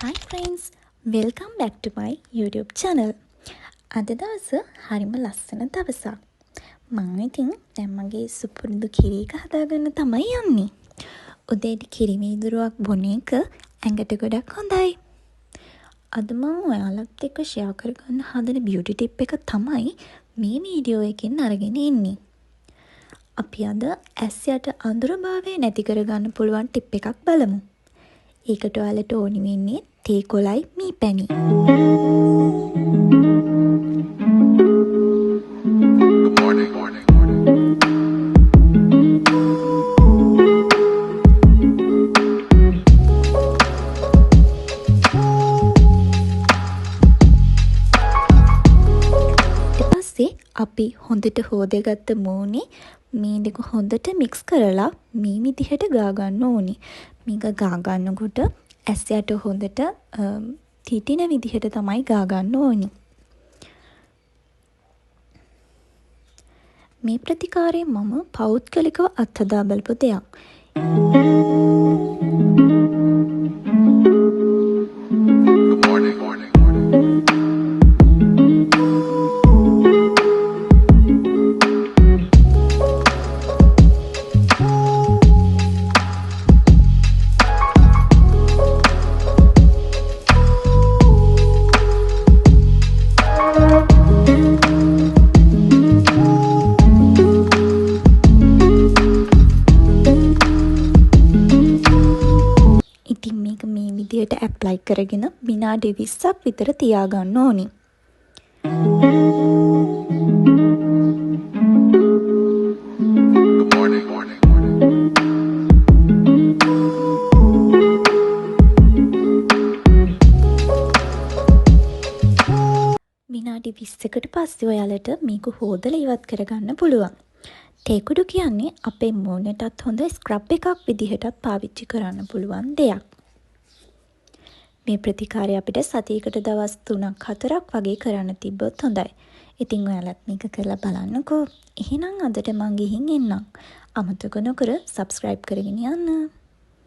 Hi friends, welcome back to my YouTube channel. අද දවස හරිම ලස්සන දවසක්. මම ඉතින් දැන් මගේ සුපුරුදු කිරි එක හදාගන්න තමයි යන්නේ. උදේට කිරි වීදුරුවක් බොන එක ඇඟට ගොඩක් හොඳයි. අද මම ඔයාලත් එක්ක ෂෙයා කරගන්න හදන beauty tip එක තමයි මේ වීඩියෝ එකෙන් අරගෙන ඉන්නේ. අපි අද ඇස් යට අඳුරභාවය නැති කරගන්න පුළුවන් ටිප් එකක් බලමු. ඒකට ඔයාලට ඕනි වෙන්නේ තේ කොළයි මී පැණි. ඊට පස්සේ අපි හොඳට හොදගත්ත මූණේ මේ දෙක හොඳට මික්ස් කරලා මේ විදිහට ගා ගන්න ඕනි. මේක ගා ගන්නකොට ඇස් යට හොඳට තිටින විදිහට තමයි ගා ගන්න ඕනි. මේ ප්‍රතිකාරය මම පෞද්ගලිකව අත්හදා බලපු දෙයක්. ඉතින් මේක මේ විදිහට ඇප්ලයි කරගෙන විනාඩි 20ක් විතර තියාගන්න ඕනි. විනාඩි 20කට පස්සේ ඔයාලට මේක හොදලා ඉවත් කරගන්න පුළුවන්. තේ කුඩු කියන්නේ අපේ මූණටත් හොඳ ස්ක්‍රබ් එකක් විදිහටත් පාවිච්චි කරන්න පුළුවන් දෙයක්. මේ ප්‍රතිකාරය අපිට සතියකට දවස් 3-4ක් වගේ කරන්න තිබ්බොත් හොඳයි. ඉතින් ඔයාලත් මේක කරලා බලන්නකෝ. එහෙනම් අදට මං ගිහින් එන්නම්. අමතක නොකර subscribe කරගෙන යන්න.